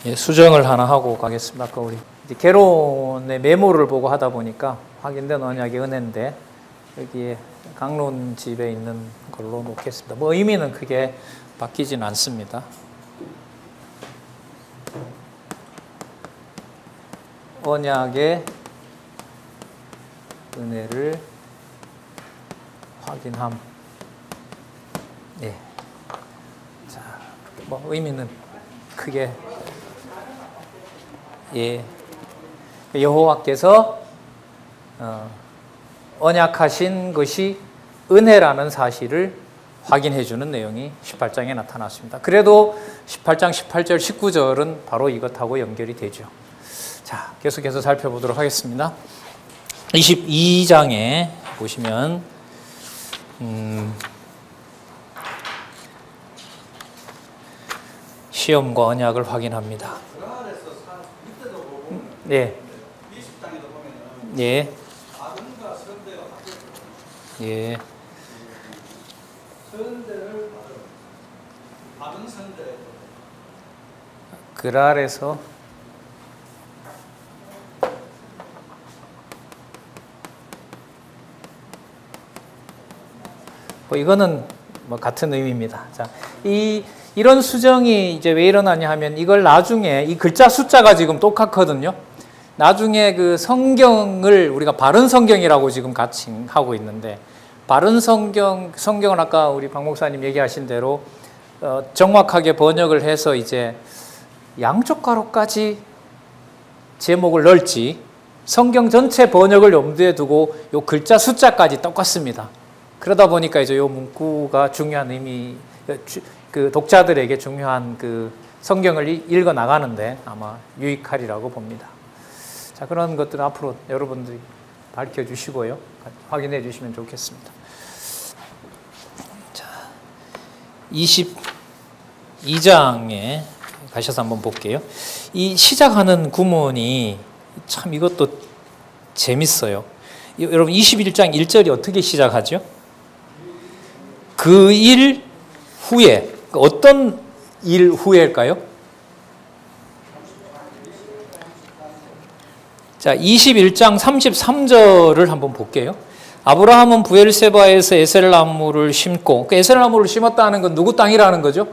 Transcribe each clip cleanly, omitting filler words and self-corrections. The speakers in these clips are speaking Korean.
예, 수정을 하나 하고 가겠습니다. 아까 우리 이제 개론의 메모를 보고 하다 보니까 확인된 언약의 은혜인데 여기에 강론집에 있는 걸로 놓겠습니다. 뭐 의미는 크게 바뀌진 않습니다. 언약의 은혜를 확인함. 예. 자, 뭐 의미는 크게 예. 여호와께서 언약하신 것이 은혜라는 사실을 확인해 주는 내용이 18장에 나타났습니다. 그래도 18장 18절 19절은 바로 이것하고 연결이 되죠. 자, 계속해서 살펴보도록 하겠습니다. 22장에 보시면 시험과 언약을 확인합니다. 예. 예. 예. 그랄에서 뭐 이거는 뭐 같은 의미입니다. 자, 이런 수정이 이제 왜 일어나냐 하면 이걸 나중에 이 글자 숫자가 지금 똑같거든요. 나중에 그 성경을 우리가 바른 성경이라고 지금 같이 하고 있는데 바른 성경은 아까 우리 박 목사님 얘기하신 대로 정확하게 번역을 해서 이제 양쪽 가로까지 제목을 넣을지 성경 전체 번역을 염두에 두고 요 글자 숫자까지 똑같습니다. 그러다 보니까 이제 요 문구가 중요한 의미, 그 독자들에게 중요한 그 성경을 읽어 나가는데 아마 유익하리라고 봅니다. 자, 그런 것들은 앞으로 여러분들이 밝혀주시고요. 확인해 주시면 좋겠습니다. 자, 22장에 가셔서 한번 볼게요. 이 시작하는 구문이 참 이것도 재밌어요. 여러분 21장 1절이 어떻게 시작하죠? 그 일 후에, 어떤 일 후에일까요? 자, 21장 33절을 한번 볼게요. 아브라함은 부엘세바에서 에셀나무를 심고, 그 에셀나무를 심었다는 건 누구 땅이라는 거죠?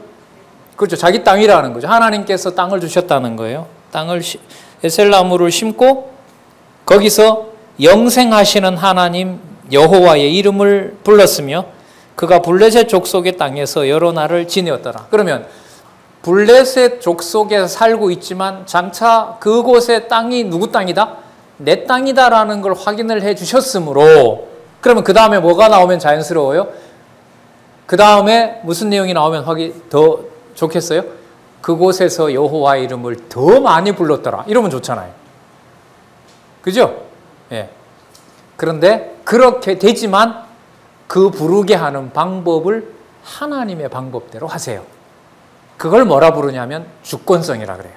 그렇죠. 자기 땅이라는 거죠. 하나님께서 땅을 주셨다는 거예요. 에셀나무를 심고 거기서 영생하시는 하나님 여호와의 이름을 불렀으며 그가 블레셋 족속의 땅에서 여러 날을 지내었더라. 그러면 블레셋 족속에 살고 있지만 장차 그곳의 땅이 누구 땅이다? 내 땅이다라는 걸 확인을 해 주셨으므로, 그러면 그 다음에 뭐가 나오면 자연스러워요? 그 다음에 무슨 내용이 나오면 더 좋겠어요? 그곳에서 여호와의 이름을 더 많이 불렀더라. 이러면 좋잖아요. 그죠? 예. 그런데 그렇게 되지만 그 부르게 하는 방법을 하나님의 방법대로 하세요. 그걸 뭐라 부르냐면 주권성이라 그래요.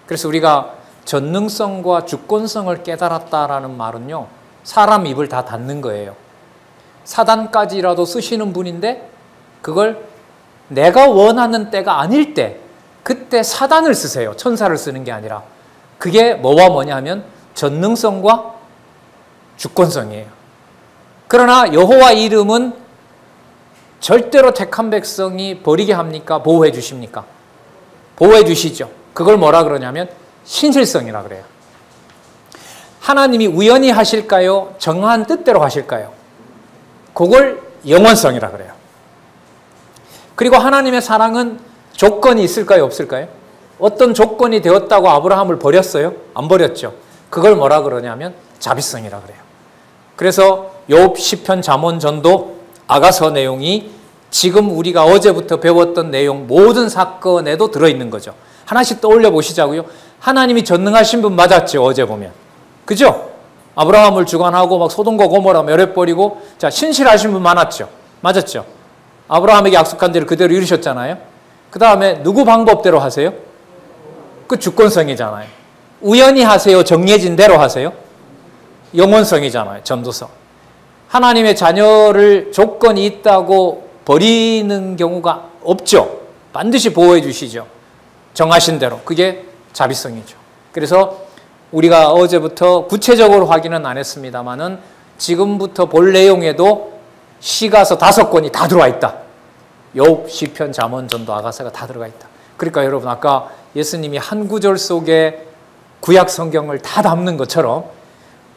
그래서 우리가 전능성과 주권성을 깨달았다라는 말은요, 사람 입을 다 닫는 거예요. 사단까지라도 쓰시는 분인데 그걸 내가 원하는 때가 아닐 때 그때 사단을 쓰세요. 천사를 쓰는 게 아니라. 그게 뭐와 뭐냐 하면 전능성과 주권성이에요. 그러나 여호와 이름은 절대로 택한 백성이 버리게 합니까? 보호해 주십니까? 보호해 주시죠. 그걸 뭐라 그러냐면 신실성이라 그래요. 하나님이 우연히 하실까요? 정한 뜻대로 하실까요? 그걸 영원성이라 그래요. 그리고 하나님의 사랑은 조건이 있을까요? 없을까요? 어떤 조건이 되었다고 아브라함을 버렸어요? 안 버렸죠. 그걸 뭐라 그러냐면 자비성이라 그래요. 그래서 욥, 시편, 잠언, 전도, 아가서 내용이 지금 우리가 어제부터 배웠던 내용 모든 사건에도 들어있는 거죠. 하나씩 떠올려 보시자고요. 하나님이 전능하신 분 맞았죠, 어제 보면. 그죠? 아브라함을 주관하고 막 소돔과 고모라 멸해버리고, 자, 신실하신 분 많았죠. 맞았죠? 아브라함에게 약속한 대로 그대로 이루셨잖아요. 그 다음에 누구 방법대로 하세요? 그 주권성이잖아요. 우연히 하세요? 정해진 대로 하세요? 영원성이잖아요. 전도성. 하나님의 자녀를 조건이 있다고 버리는 경우가 없죠. 반드시 보호해 주시죠. 정하신 대로. 그게 자비성이죠. 그래서 우리가 어제부터 구체적으로 확인은 안 했습니다만은 지금부터 볼 내용에도 시가서 5권이 다 들어와 있다. 욥, 시편, 잠언, 전도, 아가서가 다 들어가 있다. 그러니까 여러분 아까 예수님이 한 구절 속에 구약 성경을 다 담는 것처럼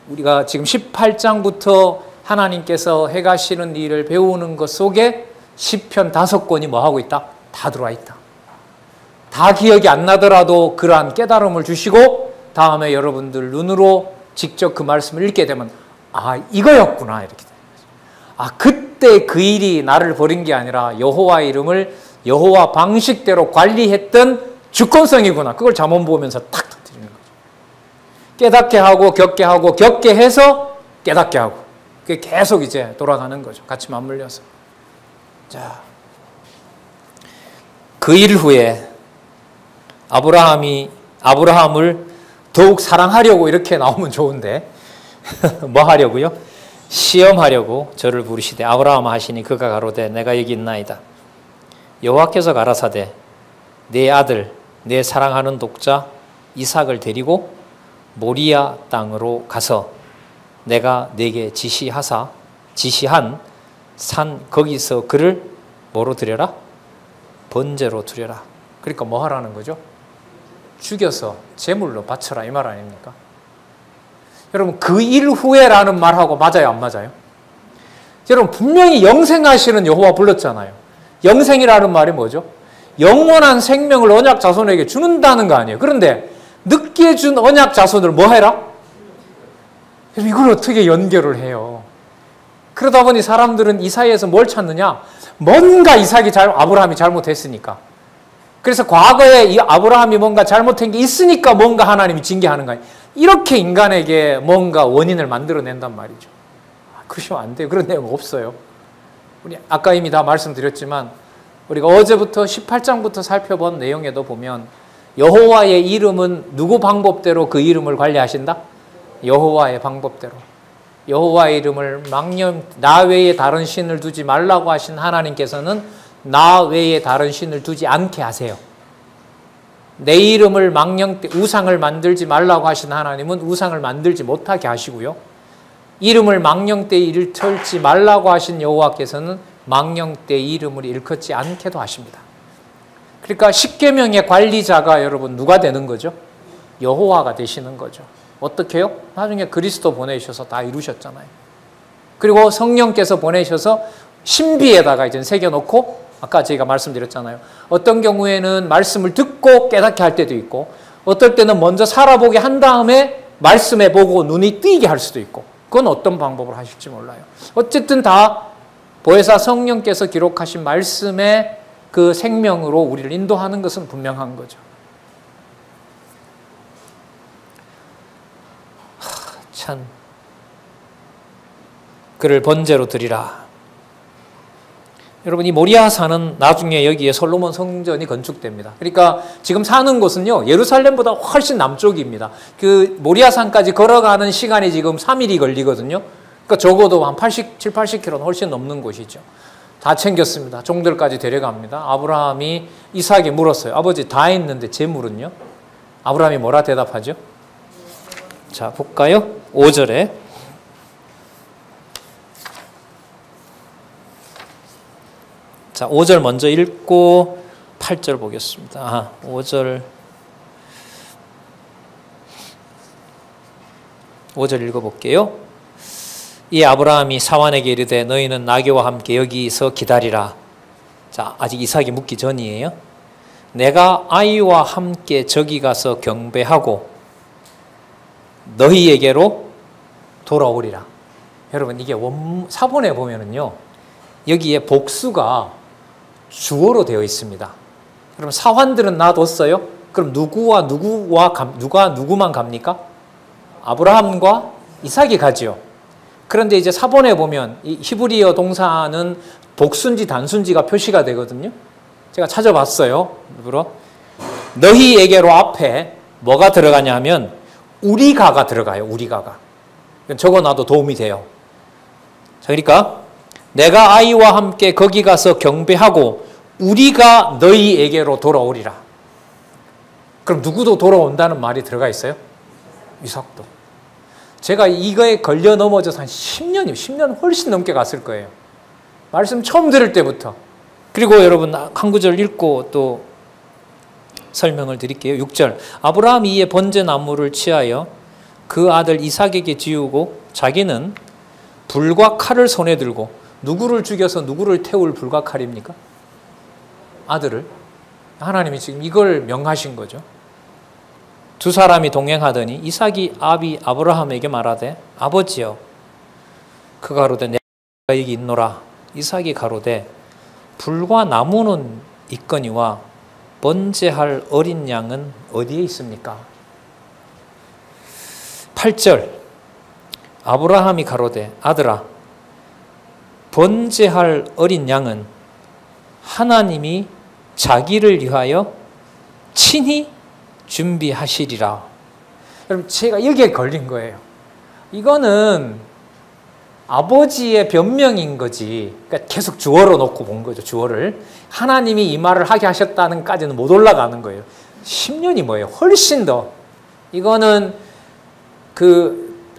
우리가 지금 18장부터 하나님께서 행하시는 일을 배우는 것 속에 시편 5권이 뭐 하고 있다? 다 들어와 있다. 다 기억이 안 나더라도 그러한 깨달음을 주시고 다음에 여러분들 눈으로 직접 그 말씀을 읽게 되면 아, 이거였구나 이렇게 되는 거죠. 아, 그때 그 일이 나를 버린 게 아니라 여호와의 이름을 여호와 방식대로 관리했던 주권성이구나. 그걸 잠언 보면서 탁 터뜨리는 거죠. 깨닫게 하고 겪게 해서 깨닫게 하고 그게 계속 이제 돌아가는 거죠. 같이 맞물려서. 자, 그 일 후에 아브라함을 더욱 사랑하려고 이렇게 나오면 좋은데 뭐 하려고요? 시험하려고 저를 부르시되 아브라함 하시니 그가 가로되 내가 여기 있나이다. 여호와께서 가라사대 내 아들 내 사랑하는 독자 이삭을 데리고 모리아 땅으로 가서 내가 네게 지시한 산 거기서 그를 뭐로 드려라? 번제로 드려라. 그러니까 뭐 하라는 거죠? 죽여서 제물로 바쳐라 이 말 아닙니까? 여러분 그 일 후에라는 말하고 맞아요 안 맞아요? 여러분 분명히 영생하시는 여호와 불렀잖아요. 영생이라는 말이 뭐죠? 영원한 생명을 언약 자손에게 주는다는 거 아니에요. 그런데 늦게 준 언약 자손을 뭐 해라? 이걸 어떻게 연결을 해요? 그러다 보니 사람들은 이 사이에서 뭘 찾느냐? 뭔가 아브라함이 잘못했으니까. 그래서 과거에 이 아브라함이 뭔가 잘못한 게 있으니까 뭔가 하나님이 징계하는 거예요. 이렇게 인간에게 뭔가 원인을 만들어낸단 말이죠. 그러시면 안 돼요. 그런 내용 없어요. 우리 아까 이미 다 말씀드렸지만 우리가 어제부터 18장부터 살펴본 내용에도 보면 여호와의 이름은 누구 방법대로 그 이름을 관리하신다? 여호와의 방법대로. 여호와의 이름을 나 외에 다른 신을 두지 말라고 하신 하나님께서는 나 외에 다른 신을 두지 않게 하세요. 내 이름을 우상을 만들지 말라고 하신 하나님은 우상을 만들지 못하게 하시고요. 이름을 망령되이 일컬지 말라고 하신 여호와께서는 망령되이 이름을 일컫지 않게도 하십니다. 그러니까 십계명의 관리자가 여러분 누가 되는 거죠? 여호와가 되시는 거죠. 어떻게요? 나중에 그리스도 보내셔서 다 이루셨잖아요. 그리고 성령께서 보내셔서 신비에다가 이제 새겨놓고 아까 제가 말씀드렸잖아요. 어떤 경우에는 말씀을 듣고 깨닫게 할 때도 있고 어떨 때는 먼저 살아보게 한 다음에 말씀해 보고 눈이 뜨이게 할 수도 있고 그건 어떤 방법을 하실지 몰라요. 어쨌든 다 보혜사 성령께서 기록하신 말씀의 그 생명으로 우리를 인도하는 것은 분명한 거죠. 참 그를 번제로 드리라. 여러분 이 모리아 산은 나중에 여기에 솔로몬 성전이 건축됩니다. 그러니까 지금 사는 곳은요 예루살렘보다 훨씬 남쪽입니다. 그 모리아 산까지 걸어가는 시간이 지금 3일이 걸리거든요. 그러니까 적어도 한 80km는 훨씬 넘는 곳이죠. 다 챙겼습니다. 종들까지 데려갑니다. 아브라함이 이삭이 물었어요. 아버지 다 했는데 제물은요? 아브라함이 뭐라 대답하죠? 자 볼까요? 5절에 자 5절 먼저 읽고 8절 보겠습니다. 5절 읽어볼게요. 이 아브라함이 사환에게 이르되 너희는 나귀와 함께 여기서 기다리라. 자 아직 이삭이 묻기 전이에요. 내가 아이와 함께 저기 가서 경배하고 너희에게로 돌아오리라. 여러분 이게 사본에 보면은요 여기에 복수가 주어로 되어 있습니다. 그럼 사환들은 놔뒀어요? 그럼 누가 누구만 갑니까? 아브라함과 이삭이 가지요. 그런데 이제 사본에 보면 이 히브리어 동사는 복수인지 단수인지가 표시가 되거든요. 제가 찾아봤어요. 일부러. 너희에게로 앞에 뭐가 들어가냐 하면 우리가가 들어가요. 우리가가. 적어놔도 도움이 돼요. 자, 그러니까 내가 아이와 함께 거기 가서 경배하고 우리가 너희에게로 돌아오리라. 그럼 누구도 돌아온다는 말이 들어가 있어요? 이삭도. 제가 이거에 걸려 넘어져서 한 10년 훨씬 넘게 갔을 거예요. 말씀 처음 들을 때부터. 그리고 여러분 한 구절 읽고 또 설명을 드릴게요. 6절. 아브라함이 이에 번제 나무를 취하여 그 아들 이삭에게 지우고 자기는 불과 칼을 손에 들고, 누구를 죽여서 누구를 태울 불과 칼입니까? 아들을. 하나님이 지금 이걸 명하신 거죠. 두 사람이 동행하더니 이삭이 아비 아브라함에게 말하되 아버지여. 그가 가로되 내가 여기 있노라. 이삭이 가로되 불과 나무는 있거니와 번제할 어린 양은 어디에 있습니까? 8절. 아브라함이 가로되 아들아 번제할 어린 양은 하나님이 자기를 위하여 친히 준비하시리라. 여러분 제가 여기에 걸린 거예요. 이거는 아버지의 변명인 거지. 그러니까 계속 주어로 놓고 본 거죠. 주어를. 하나님이 이 말을 하게 하셨다는 까지는 못 올라가는 거예요. 10년이 뭐예요? 훨씬 더. 이거는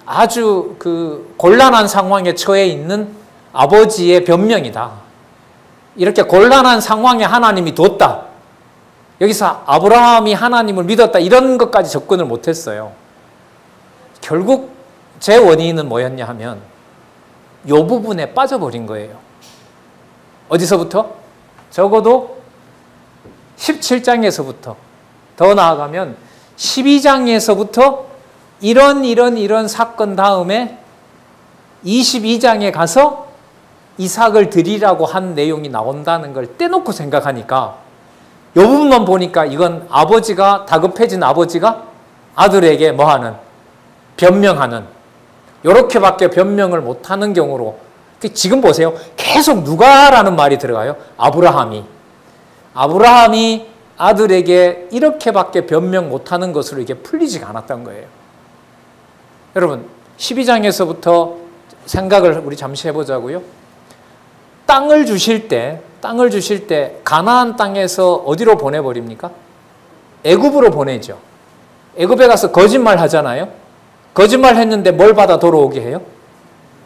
아주 곤란한 상황에 처해 있는 아버지의 변명이다. 이렇게 곤란한 상황에 하나님이 뒀다. 여기서 아브라함이 하나님을 믿었다. 이런 것까지 접근을 못했어요. 결국 제 원인은 뭐였냐 하면 이 부분에 빠져버린 거예요. 어디서부터? 적어도 17장에서부터 더 나아가면 12장에서부터 이런 사건 다음에 22장에 가서 이삭을 드리라고 한 내용이 나온다는 걸 떼놓고 생각하니까 이 부분만 보니까 이건 아버지가, 다급해진 아버지가 아들에게 뭐하는? 변명하는, 이렇게밖에 변명을 못하는 경우로. 지금 보세요. 계속 누가라는 말이 들어가요. 아브라함이 아들에게 이렇게밖에 변명 못하는 것으로 이게 풀리지가 않았던 거예요. 여러분 12장에서부터 생각을 우리 잠시 해보자고요. 땅을 주실 때 가나안 땅에서 어디로 보내버립니까? 애굽으로 보내죠. 애굽에 가서 거짓말 하잖아요. 거짓말 했는데 뭘 받아 돌아오게 해요?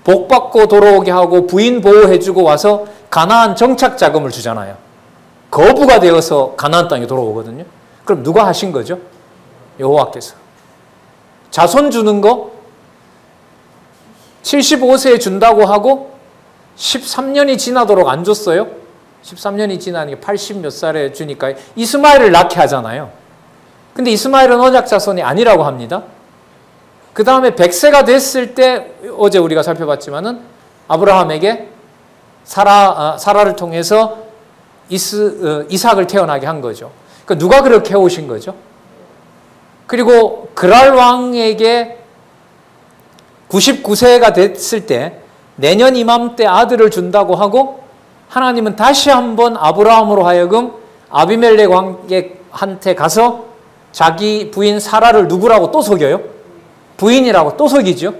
복 받고 돌아오게 하고 부인 보호해주고 와서 가나안 정착 자금을 주잖아요. 거부가 되어서 가나안 땅에 돌아오거든요. 그럼 누가 하신 거죠? 여호와께서. 자손 주는 거 75세에 준다고 하고 13년이 지나도록 안 줬어요. 13년이 지나니까 80 몇 살에 주니까 이스마엘을 낳게 하잖아요. 근데 이스마엘은 언약 자손이 아니라고 합니다. 그 다음에 100세가 됐을 때 어제 우리가 살펴봤지만은 아브라함에게 사라를 통해서 이삭을 태어나게 한 거죠. 그러니까 누가 그렇게 해오신 거죠? 그리고 그랄 왕에게 99세가 됐을 때 내년 이맘때 아들을 준다고 하고 하나님은 다시 한번 아브라함으로 하여금 아비멜렉 왕한테 가서 자기 부인 사라를 누구라고 또 속여요? 부인이라고 또 속이죠.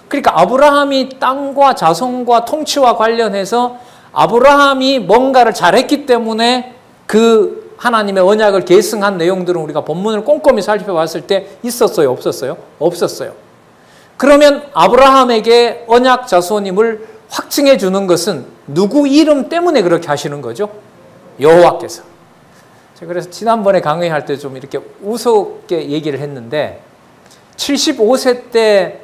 그러니까 아브라함이 땅과 자손과 통치와 관련해서 아브라함이 뭔가를 잘했기 때문에 그 하나님의 언약을 계승한 내용들은 우리가 본문을 꼼꼼히 살펴봤을 때 있었어요? 없었어요? 없었어요. 그러면 아브라함에게 언약 자손임을 확증해 주는 것은 누구 이름 때문에 그렇게 하시는 거죠? 여호와께서. 그래서 지난번에 강의할 때 좀 이렇게 우습게 얘기를 했는데 75세 때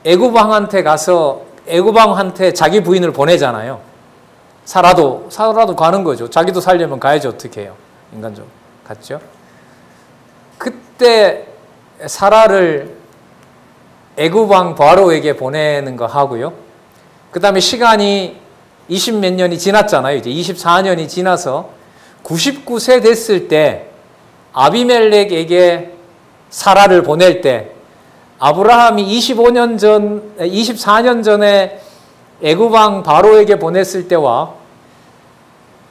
애굽왕한테 가서 애굽왕한테 자기 부인을 보내잖아요. 사라도 가는 거죠. 자기도 살려면 가야지 어떻게 해요. 인간적으로. 갔죠. 그때 사라를 애굽왕 바로에게 보내는 거 하고요. 그 다음에 시간이 20 몇 년이 지났잖아요. 이제 24년이 지나서 99세 됐을 때 아비멜렉에게 사라를 보낼 때 아브라함이 24년 전에 애굽왕 바로에게 보냈을 때와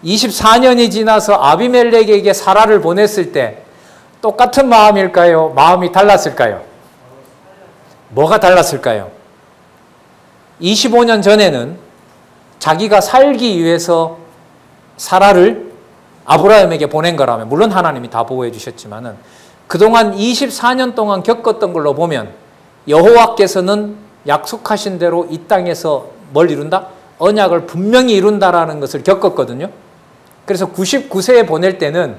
24년이 지나서 아비멜렉에게 사라를 보냈을 때 똑같은 마음일까요? 마음이 달랐을까요? 뭐가 달랐을까요? 25년 전에는 자기가 살기 위해서 사라를 아브라함에게 보낸 거라면, 물론 하나님이 다 보호해 주셨지만은 그동안 24년 동안 겪었던 걸로 보면 여호와께서는 약속하신 대로 이 땅에서 뭘 이룬다? 언약을 분명히 이룬다라는 것을 겪었거든요. 그래서 99세에 보낼 때는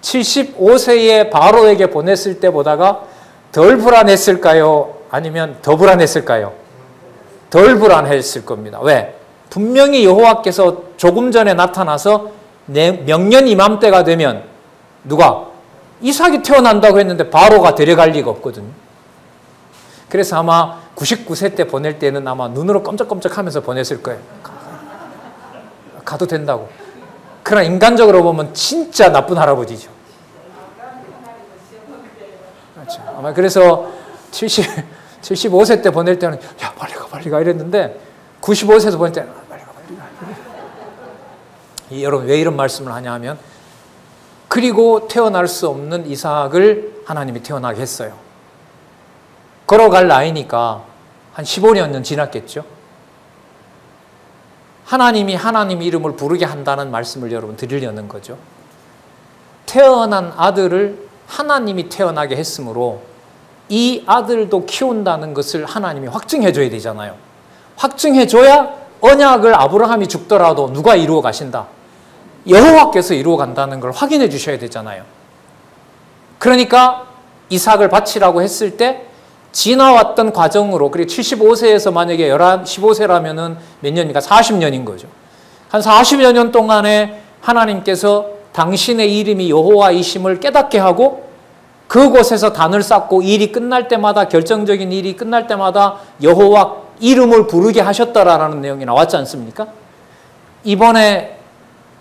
75세의 바로에게 보냈을 때보다가 덜 불안했을까요? 아니면 더 불안했을까요? 덜 불안했을 겁니다. 왜? 분명히 여호와께서 조금 전에 나타나서 명년 이맘때가 되면 누가? 이삭이 태어난다고 했는데 바로가 데려갈 리가 없거든요. 그래서 아마 99세 때 보낼 때는 아마 눈으로 껌쩍껌쩍하면서 보냈을 거예요. 가도 된다고. 그러나 인간적으로 보면 진짜 나쁜 할아버지죠. 그렇죠. 아마 그래서 75세 때 보낼 때는 야 빨리 가 이랬는데 95세에서 보낼 때는 빨리 가. 여러분 왜 이런 말씀을 하냐 하면 그리고 태어날 수 없는 이삭을 하나님이 태어나게 했어요. 걸어갈 나이니까 한 15년 지났겠죠. 하나님이 하나님 이름을 부르게 한다는 말씀을 여러분 드리려는 거죠. 태어난 아들을 하나님이 태어나게 했으므로 이 아들도 키운다는 것을 하나님이 확증해 줘야 되잖아요. 확증해 줘야 언약을 아브라함이 죽더라도 누가 이루어 가신다? 여호와께서 이루어 간다는 걸 확인해 주셔야 되잖아요. 그러니까 이삭을 바치라고 했을 때 지나왔던 과정으로, 그리고 75세에서 만약에 15세라면은 몇 년입니까? 40년인 거죠. 한 40여 년 동안에 하나님께서 당신의 이름이 여호와이심을 깨닫게 하고 그곳에서 단을 쌓고 일이 끝날 때마다, 결정적인 일이 끝날 때마다 여호와 이름을 부르게 하셨다라는 내용이 나왔지 않습니까? 이번에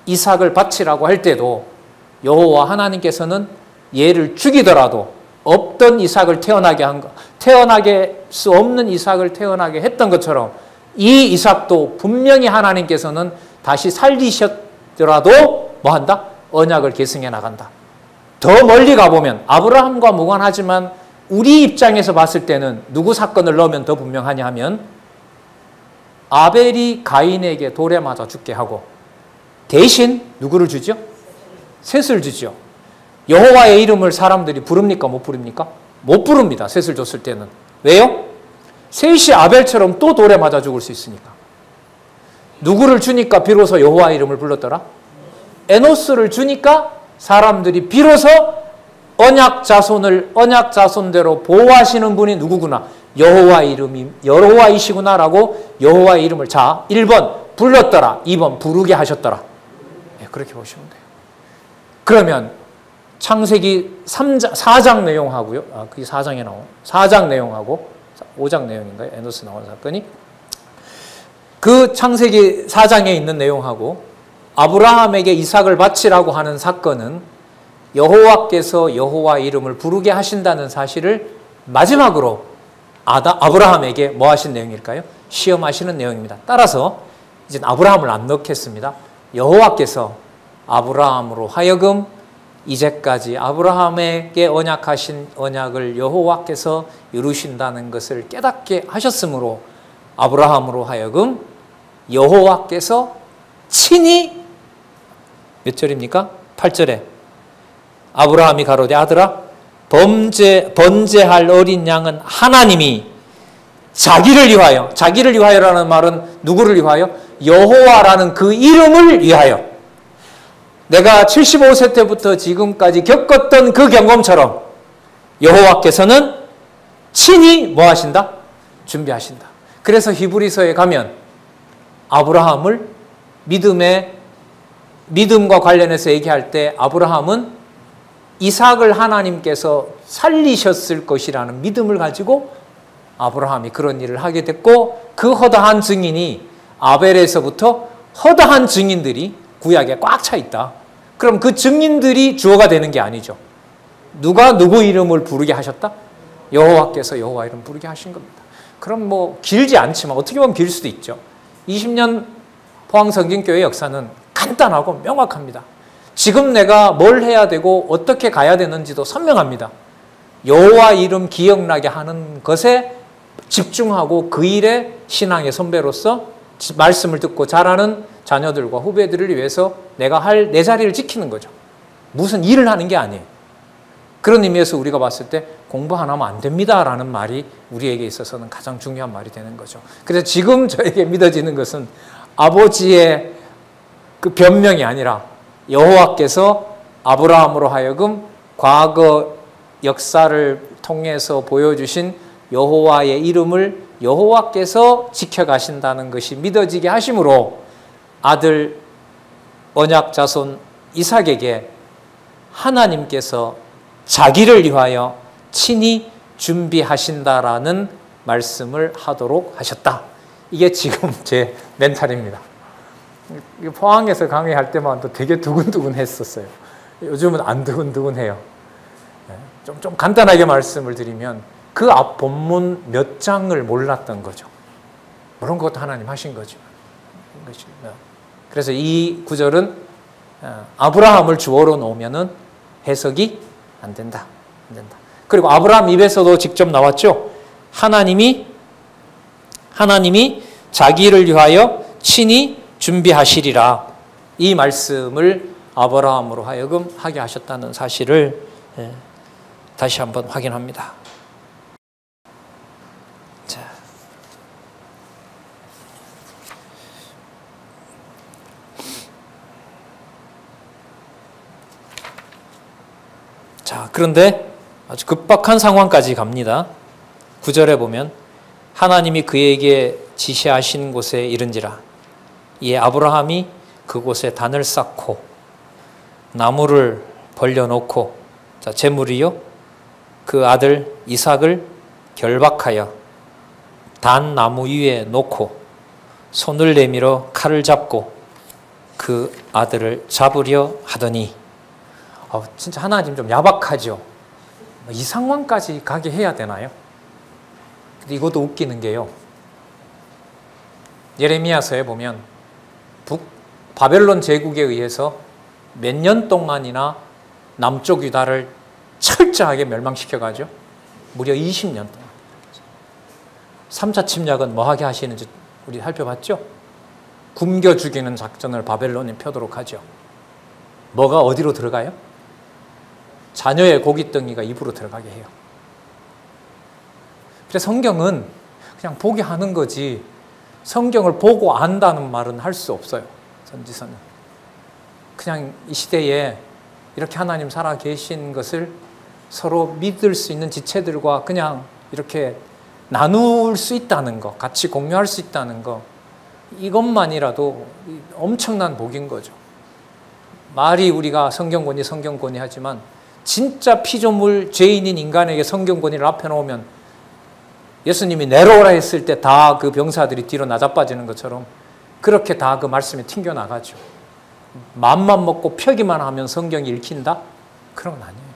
이삭을 바치라고 할 때도 여호와 하나님께서는 얘를 죽이더라도 없던 이삭을 태어나게 한 것, 태어나게 수 없는 이삭을 태어나게 했던 것처럼 이 이삭도 분명히 하나님께서는 다시 살리셨더라도 뭐 한다? 언약을 계승해 나간다. 더 멀리 가보면 아브라함과 무관하지만 우리 입장에서 봤을 때는 누구 사건을 넣으면 더 분명하냐 하면 아벨이 가인에게 돌에 맞아 죽게 하고 대신 누구를 주죠? 셋을 주죠. 여호와의 이름을 사람들이 부릅니까? 못 부릅니까? 못 부릅니다. 셋을 줬을 때는. 왜요? 셋이 아벨처럼 또 돌에 맞아 죽을 수 있으니까. 누구를 주니까 비로소 여호와의 이름을 불렀더라? 에노스를 주니까 사람들이 비로소 언약 자손대로 보호하시는 분이 누구구나? 여호와이시구나라고 여호와의 이름을 1번 불렀더라. 2번 부르게 하셨더라. 네, 그렇게 보시면 돼요. 그러면 창세기 4장 내용하고요. 그게 4장에 나온 4장 내용하고 5장 내용인가요? 에노스 나온 사건이. 그 창세기 4장에 있는 내용하고 아브라함에게 이삭을 바치라고 하는 사건은 여호와께서 여호와 이름을 부르게 하신다는 사실을 마지막으로 아브라함에게 뭐 하신 내용일까요? 시험하시는 내용입니다. 따라서 이제 아브라함을 안 넣겠습니다. 여호와께서 아브라함으로 하여금 이제까지 아브라함에게 언약하신 언약을 여호와께서 이루신다는 것을 깨닫게 하셨으므로 아브라함으로 하여금 여호와께서 친히 몇 절입니까? 8절에 아브라함이 가로되 아들아 번제할 어린 양은 하나님이 자기를 위하여라는 말은 누구를 위하여? 여호와라는 그 이름을 위하여. 내가 75세 때부터 지금까지 겪었던 그 경험처럼 여호와께서는 친히 뭐 하신다? 준비하신다. 그래서 히브리서에 가면 아브라함을 믿음과 관련해서 얘기할 때 아브라함은 이삭을 하나님께서 살리셨을 것이라는 믿음을 가지고 아브라함이 그런 일을 하게 됐고 그 허다한 증인이 아벨에서부터 허다한 증인들이 구약에 꽉 차 있다. 그럼 그 증인들이 주어가 되는 게 아니죠. 누가 누구 이름을 부르게 하셨다? 여호와께서 여호와 이름 부르게 하신 겁니다. 그럼 뭐 길지 않지만 어떻게 보면 길 수도 있죠. 20년 포항성진교회 역사는 간단하고 명확합니다. 지금 내가 뭘 해야 되고 어떻게 가야 되는지도 선명합니다. 여호와 이름 기억나게 하는 것에 집중하고 그 일에 신앙의 선배로서 말씀을 듣고 자라는 자녀들과 후배들을 위해서 내가 할 내 자리를 지키는 거죠. 무슨 일을 하는 게 아니에요. 그런 의미에서 우리가 봤을 때 공부 안 하면 안 됩니다라는 말이 우리에게 있어서는 가장 중요한 말이 되는 거죠. 그래서 지금 저에게 믿어지는 것은 아버지의 그 변명이 아니라 여호와께서 아브라함으로 하여금 과거 역사를 통해서 보여주신 여호와의 이름을 여호와께서 지켜가신다는 것이 믿어지게 하심으로 아들 언약 자손 이삭에게 하나님께서 자기를 위하여 친히 준비하신다라는 말씀을 하도록 하셨다. 이게 지금 제 멘탈입니다. 포항에서 강의할 때만 되게 두근두근 했었어요. 요즘은 안 두근두근해요. 좀 간단하게 말씀을 드리면 그 앞 본문 몇 장을 몰랐던 거죠. 그런 것도 하나님 하신 거죠. 그래서 이 구절은 아브라함을 주어로 놓으면은 해석이 안 된다. 그리고 아브라함 입에서도 직접 나왔죠. 하나님이 자기를 위하여 친히 준비하시리라. 이 말씀을 아브라함으로 하여금 하게 하셨다는 사실을 다시 한번 확인합니다. 자, 그런데 아주 급박한 상황까지 갑니다. 9절에 보면 하나님이 그에게 지시하신 곳에 이른지라. 이에 아브라함이 그곳에 단을 쌓고 나무를 벌려놓고, 자, 제물이요, 그 아들 이삭을 결박하여 단 나무 위에 놓고 손을 내밀어 칼을 잡고 그 아들을 잡으려 하더니, 진짜 하나님 좀 야박하죠. 이 상황까지 가게 해야 되나요? 근데 이것도 웃기는 게요. 예레미야서에 보면 바벨론 제국에 의해서 몇 년 동안이나 남쪽 유다를 철저하게 멸망시켜가죠. 무려 20년 동안. 3차 침략은 뭐하게 하시는지 우리 살펴봤죠? 굶겨 죽이는 작전을 바벨론이 펴도록 하죠. 뭐가 어디로 들어가요? 자녀의 고깃덩이가 입으로 들어가게 해요. 그래서 성경은 그냥 보게 하는 거지 성경을 보고 안다는 말은 할 수 없어요. 선지서는. 그냥 이 시대에 이렇게 하나님 살아 계신 것을 서로 믿을 수 있는 지체들과 그냥 이렇게 나눌 수 있다는 거, 같이 공유할 수 있다는 거, 이것만이라도 엄청난 복인 거죠. 말이 우리가 성경권이 하지만 진짜 피조물 죄인인 인간에게 성경권위를 앞에 놓으면 예수님이 내려오라 했을 때 다 그 병사들이 뒤로 나자빠지는 것처럼 그렇게 다 그 말씀이 튕겨나가죠. 맘만 먹고 펴기만 하면 성경이 읽힌다? 그런 건 아니에요.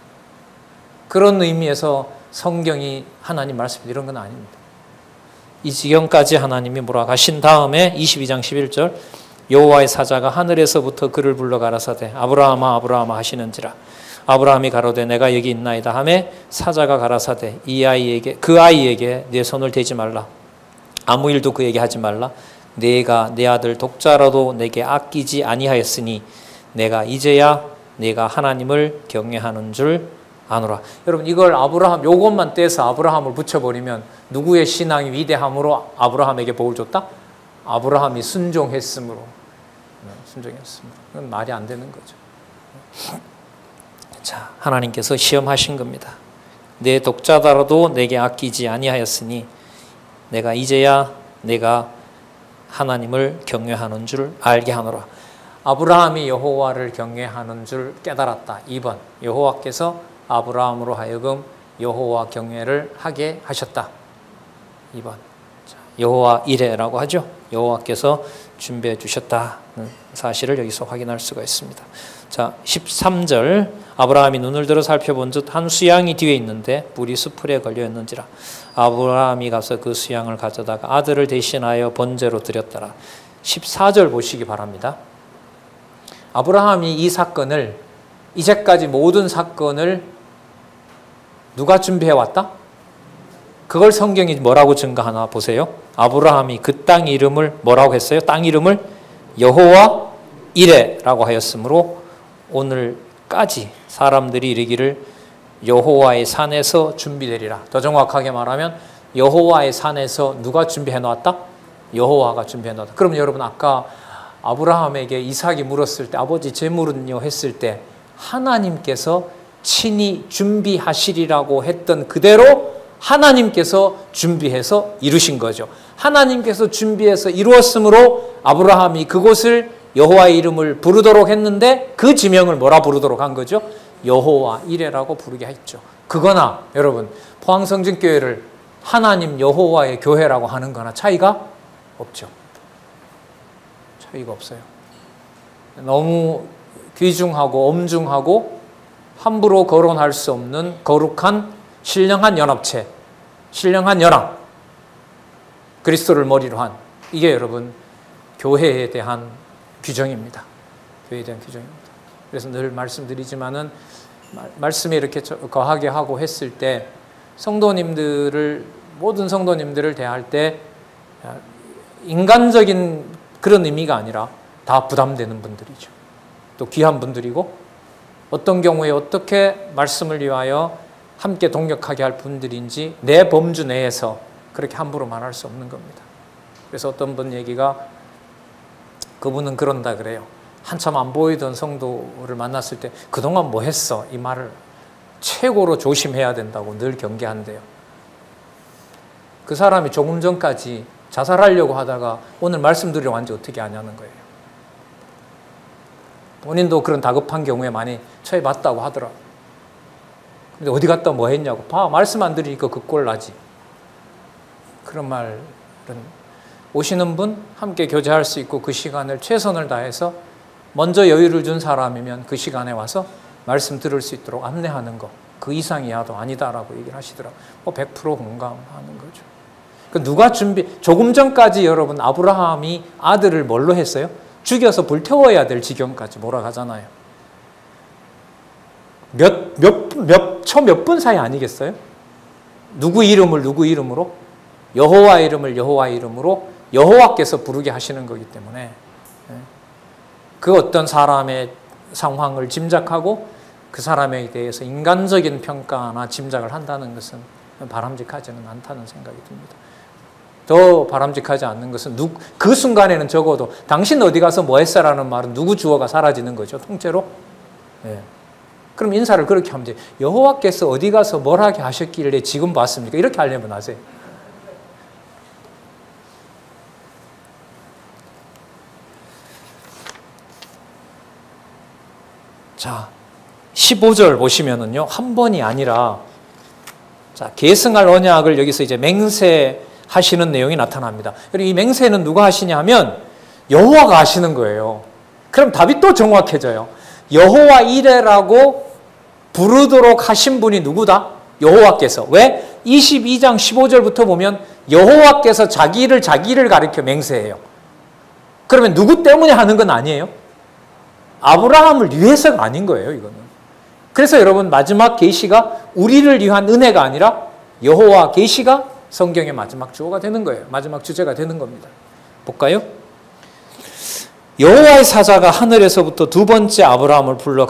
그런 의미에서 성경이 하나님 말씀 이런 건 아닙니다. 이 지경까지 하나님이 몰아가신 다음에 22장 11절 여호와의 사자가 하늘에서부터 그를 불러 가라사대 아브라함아 아브라함아 하시는지라. 아브라함이 가로되 내가 여기 있나이다 하매 사자가 가라사대 그 아이에게 내 손을 대지 말라. 아무 일도 그에게 하지 말라. 내가 내 아들 독자라도 내게 아끼지 아니하였으니 내가 이제야 내가 하나님을 경외하는 줄 아노라. 여러분 이걸 아브라함 요것만 떼서 아브라함을 붙여버리면 누구의 신앙이 위대함으로 아브라함에게 복을 줬다? 아브라함이 순종했으므로. 그건 말이 안 되는 거죠. 자, 하나님께서 시험하신 겁니다. 내 독자다라도 내게 아끼지 아니하였으니 내가 이제야 내가 하나님을 경외하는 줄 알게 하노라. 아브라함이 여호와를 경외하는 줄 깨달았다. 2번 여호와께서 아브라함으로 하여금 여호와 경외를 하게 하셨다. 2번 여호와 이레라고 하죠. 여호와께서 준비해 주셨다는 사실을 여기서 확인할 수가 있습니다. 자, 13절 아브라함이 눈을 들어 살펴본 듯 한 수양이 뒤에 있는데 뿔이 수풀에 걸려 있는지라. 아브라함이 가서 그 수양을 가져다가 아들을 대신하여 번제로 드렸더라. 14절 보시기 바랍니다. 아브라함이 이 사건을 이제까지 모든 사건을 누가 준비해 왔다? 그걸 성경이 뭐라고 증가하나 보세요. 아브라함이 그 땅 이름을 뭐라고 했어요? 땅 이름을 여호와 이레라고 하였으므로 오늘까지 사람들이 이르기를 여호와의 산에서 준비되리라. 더 정확하게 말하면 여호와의 산에서 누가 준비해 놓았다? 여호와가 준비해 놓았다. 그럼 여러분 아까 아브라함에게 이삭이 물었을 때 아버지 재물은요 했을 때 하나님께서 친히 준비하시리라고 했던 그대로 하나님께서 준비해서 이루신 거죠. 하나님께서 준비해서 이루었으므로 아브라함이 그곳을 여호와의 이름을 부르도록 했는데 그 지명을 뭐라 부르도록 한 거죠? 여호와 이레라고 부르게 했죠. 그거나 여러분 포항성전교회를 하나님 여호와의 교회라고 하는 거나 차이가 없죠. 차이가 없어요. 너무 귀중하고 엄중하고 함부로 거론할 수 없는 거룩한 신령한 연합체, 신령한 연합, 그리스도를 머리로 한 이게 여러분 교회에 대한 규정입니다. 교회에 대한 규정입니다. 그래서 늘 말씀드리지만은 말씀에 이렇게 거하게 하고 했을 때 성도님들을 모든 성도님들을 대할 때 인간적인 그런 의미가 아니라 다 부담되는 분들이죠. 또 귀한 분들이고 어떤 경우에 어떻게 말씀을 위하여 함께 동역하게 할 분들인지 내 범주 내에서 그렇게 함부로 말할 수 없는 겁니다. 그래서 어떤 분 얘기가 그분은 그런다 그래요. 한참 안 보이던 성도를 만났을 때 그동안 뭐 했어? 이 말을 최고로 조심해야 된다고 늘 경계한대요. 그 사람이 조금 전까지 자살하려고 하다가 오늘 말씀드리려고 한지 어떻게 아냐는 거예요. 본인도 그런 다급한 경우에 많이 처해봤다고 하더라고요. 근데 어디 갔다 뭐 했냐고. 봐, 말씀 안 드리니까 그 꼴 나지. 그런 말은 오시는 분 함께 교제할 수 있고 그 시간을 최선을 다해서 먼저 여유를 준 사람이면 그 시간에 와서 말씀 들을 수 있도록 안내하는 거. 그 이상이야도 아니다라고 얘기를 하시더라고요. 100% 공감하는 거죠. 누가 조금 전까지 여러분 아브라함이 아들을 뭘로 했어요? 죽여서 불태워야 될 지경까지 몰아가잖아요. 몇 분 사이 아니겠어요? 누구 이름을 누구 이름으로? 여호와 이름을 여호와 이름으로 여호와께서 부르게 하시는 거기 때문에 그 어떤 사람의 상황을 짐작하고 그 사람에 대해서 인간적인 평가나 짐작을 한다는 것은 바람직하지는 않다는 생각이 듭니다. 더 바람직하지 않는 것은 그 순간에는 적어도 당신 어디 가서 뭐 했어라는 말은 누구 주어가 사라지는 거죠. 통째로. 네. 그럼 인사를 그렇게 하면 돼. 여호와께서 어디 가서 뭘 하게 하셨길래 지금 봤습니까? 이렇게 하려면 하세요. 자, 15절 보시면은요, 한 번이 아니라, 자, 계승할 언약을 여기서 이제 맹세하시는 내용이 나타납니다. 그리고 이 맹세는 누가 하시냐 하면 여호와가 하시는 거예요. 그럼 답이 또 정확해져요. 여호와 이레라고 부르도록 하신 분이 누구다? 여호와께서. 왜? 22장 15절부터 보면 여호와께서 자기를 가리켜 맹세해요. 그러면 누구 때문에 하는 건 아니에요? 아브라함을 위해서가 아닌 거예요, 이거는. 그래서 여러분 마지막 계시가 우리를 위한 은혜가 아니라 여호와 계시가 성경의 마지막 주어가 되는 거예요. 마지막 주제가 되는 겁니다. 볼까요? 여호와의 사자가 하늘에서부터 두 번째 아브라함을 불러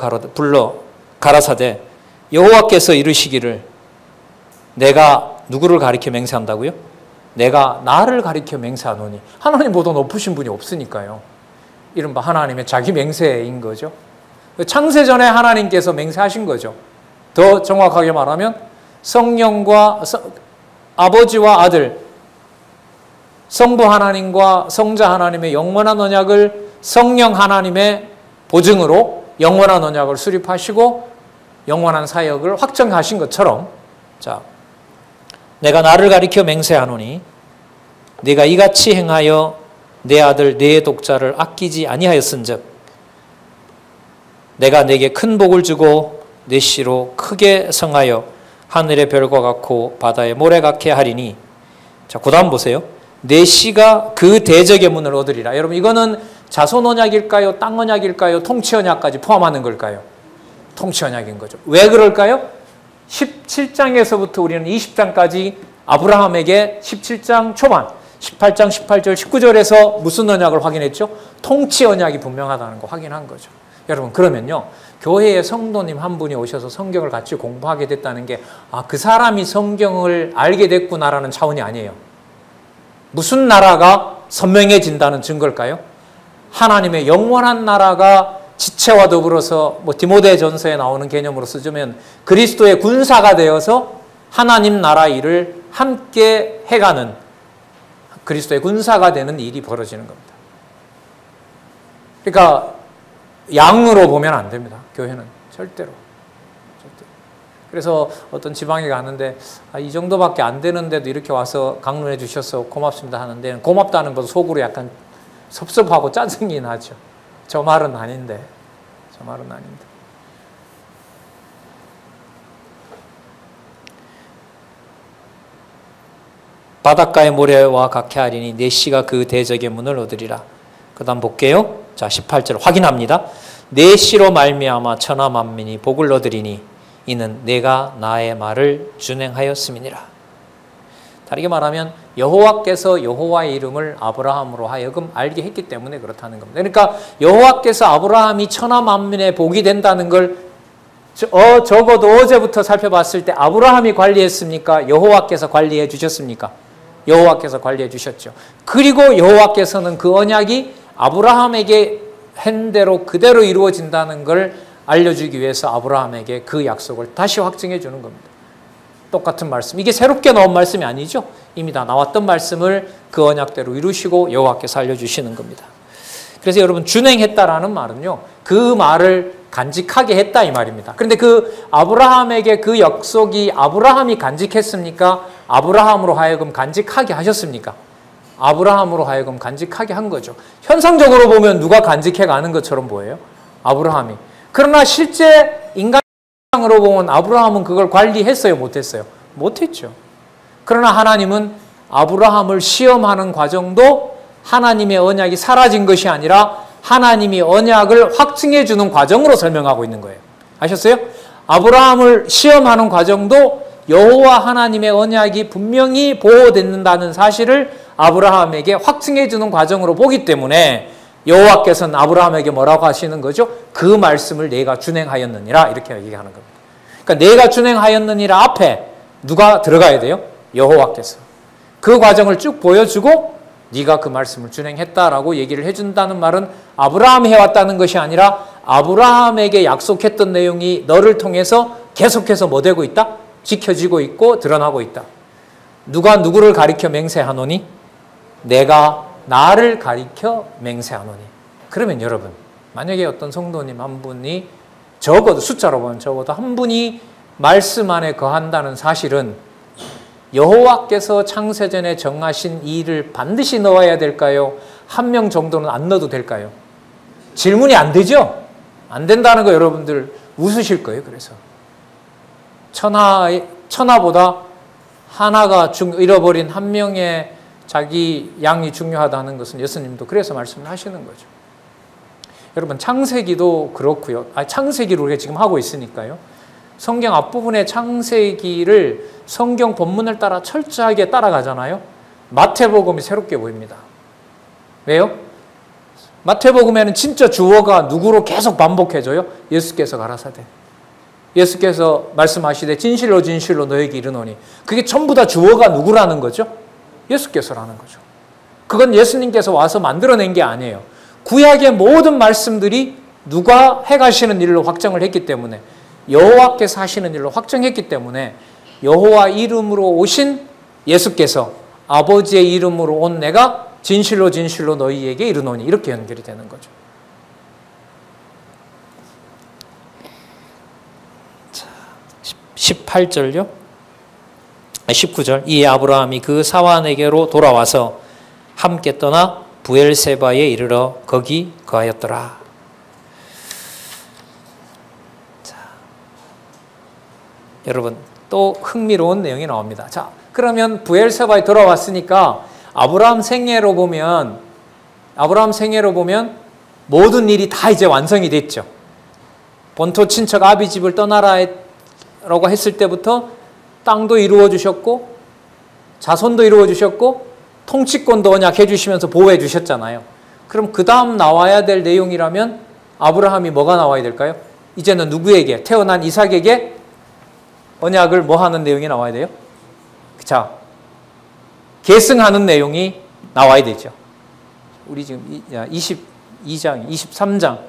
가라사대 여호와께서 이르시기를 내가 누구를 가리켜 맹세한다고요? 내가 나를 가리켜 맹세하노니. 하나님보다 높으신 분이 없으니까요. 이른바 하나님의 자기 맹세인 거죠. 창세전에 하나님께서 맹세하신 거죠. 더 정확하게 말하면 성령과 아버지와 아들, 성부 하나님과 성자 하나님의 영원한 언약을 성령 하나님의 보증으로 영원한 언약을 수립하시고 영원한 사역을 확정하신 것처럼, 자, 내가 나를 가리켜 맹세하노니 네가 이같이 행하여 내 아들 내 독자를 아끼지 아니하였은즉 내가 네게 큰 복을 주고 내 씨로 크게 성하여 하늘의 별과 같고 바다의 모래 같게 하리니. 자, 그 다음 보세요. 내 씨가 그 대적의 문을 얻으리라. 여러분 이거는 자손 언약일까요? 땅 언약일까요? 통치 언약까지 포함하는 걸까요? 통치 언약인 거죠. 왜 그럴까요? 17장에서부터 우리는 20장까지 아브라함에게 17장 초반, 18장 18절 19절에서 무슨 언약을 확인했죠? 통치 언약이 분명하다는 거 확인한 거죠. 여러분 그러면요. 교회에 성도님 한 분이 오셔서 성경을 같이 공부하게 됐다는 게 그 사람이 성경을 알게 됐구나라는 차원이 아니에요. 무슨 나라가 선명해진다는 증거일까요? 하나님의 영원한 나라가 지체와 더불어서 디모데전서에 나오는 개념으로 쓰자면 그리스도의 군사가 되어서 하나님 나라 일을 함께 해가는 그리스도의 군사가 되는 일이 벌어지는 겁니다. 그러니까 양으로 보면 안 됩니다. 교회는 절대로. 그래서 어떤 지방에 가는데 이 정도밖에 안 되는데도 이렇게 와서 강론해 주셔서 고맙습니다 하는데 고맙다는 건 속으로 약간 섭섭하고 짜증이 나죠. 저 말은 아닌데. 저 말은 아닌데. 바닷가의 모래와 같게 하리니 내 씨가 그 대적의 문을 얻으리라. 그 다음 볼게요. 자 18절 확인합니다. 내 씨로 말미암아 천하 만민이 복을 얻으리니 이는 내가 나의 말을 준행하였음이니라. 다르게 말하면 여호와께서 여호와의 이름을 아브라함으로 하여금 알게 했기 때문에 그렇다는 겁니다. 그러니까 여호와께서 아브라함이 천하 만민의 복이 된다는 걸 적어도 어제부터 살펴봤을 때 아브라함이 관리했습니까? 여호와께서 관리해 주셨습니까? 여호와께서 관리해 주셨죠. 그리고 여호와께서는 그 언약이 아브라함에게 한 대로 그대로 이루어진다는 걸 알려주기 위해서 아브라함에게 그 약속을 다시 확증해 주는 겁니다. 똑같은 말씀. 이게 새롭게 나온 말씀이 아니죠. 이미 다 나왔던 말씀을 그 언약대로 이루시고 여호와께서 알려주시는 겁니다. 그래서 여러분 준행했다라는 말은요. 그 말을 간직하게 했다 이 말입니다. 그런데 그 아브라함에게 그 약속이 아브라함이 간직했습니까? 아브라함으로 하여금 간직하게 하셨습니까? 아브라함으로 하여금 간직하게 한 거죠. 현상적으로 보면 누가 간직해 가는 것처럼 보여요? 아브라함이. 그러나 실제 인간으로 보면 아브라함은 그걸 관리했어요? 못했어요? 못했죠. 그러나 하나님은 아브라함을 시험하는 과정도 하나님의 언약이 사라진 것이 아니라 하나님이 언약을 확증해 주는 과정으로 설명하고 있는 거예요. 아셨어요? 아브라함을 시험하는 과정도 여호와 하나님의 언약이 분명히 보호된다는 사실을 아브라함에게 확증해 주는 과정으로 보기 때문에 여호와께서는 아브라함에게 뭐라고 하시는 거죠? 그 말씀을 내가 준행하였느니라 이렇게 얘기하는 겁니다. 그러니까 내가 준행하였느니라 앞에 누가 들어가야 돼요? 여호와께서. 그 과정을 쭉 보여주고 네가 그 말씀을 준행했다라고 얘기를 해준다는 말은 아브라함이 해왔다는 것이 아니라 아브라함에게 약속했던 내용이 너를 통해서 계속해서 뭐 되고 있다? 지켜지고 있고 드러나고 있다. 누가 누구를 가리켜 맹세하노니? 내가 나를 가리켜 맹세하노니. 그러면 여러분 만약에 어떤 성도님 한 분이 적어도 숫자로 보면 적어도 한 분이 말씀 안에 거한다는 사실은 여호와께서 창세전에 정하신 이 일을 반드시 넣어야 될까요? 한 명 정도는 안 넣어도 될까요? 질문이 안 되죠? 안 된다는 거 여러분들 웃으실 거예요. 그래서 천하보다 하나가 잃어버린 한 명의 자기 양이 중요하다는 것은 예수님도 그래서 말씀을 하시는 거죠. 여러분 창세기도 그렇고요. 창세기를 우리가 지금 하고 있으니까요. 성경 앞부분의 창세기를 성경 본문을 따라 철저하게 따라가잖아요. 마태복음이 새롭게 보입니다. 왜요? 마태복음에는 진짜 주어가 누구로 계속 반복해져요? 예수께서 가라사대. 예수께서 말씀하시되 진실로 진실로 너에게 이르노니. 그게 전부 다 주어가 누구라는 거죠? 예수께서라는 거죠. 그건 예수님께서 와서 만들어낸 게 아니에요. 구약의 모든 말씀들이 누가 해가시는 일로 확정을 했기 때문에 여호와께서 하시는 일로 확정했기 때문에 여호와 이름으로 오신 예수께서 아버지의 이름으로 온 내가 진실로 진실로 너희에게 이르노니 이렇게 연결이 되는 거죠. 자, 18절요. 19절 이에 아브라함이 그 사환에게로 돌아와서 함께 떠나 부엘세바에 이르러 거기 거하였더라. 자, 여러분 또 흥미로운 내용이 나옵니다. 자, 그러면 부엘세바에 돌아왔으니까 아브라함 생애로 보면 모든 일이 다 이제 완성이 됐죠. 본토 친척 아비 집을 떠나라라고 했을 때부터 땅도 이루어 주셨고 자손도 이루어 주셨고 통치권도 언약해 주시면서 보호해 주셨잖아요. 그럼 그 다음 나와야 될 내용이라면 아브라함이 뭐가 나와야 될까요? 이제는 누구에게? 태어난 이삭에게 언약을 뭐 하는 내용이 나와야 돼요? 자, 계승하는 내용이 나와야 되죠. 우리 지금 22장, 23장,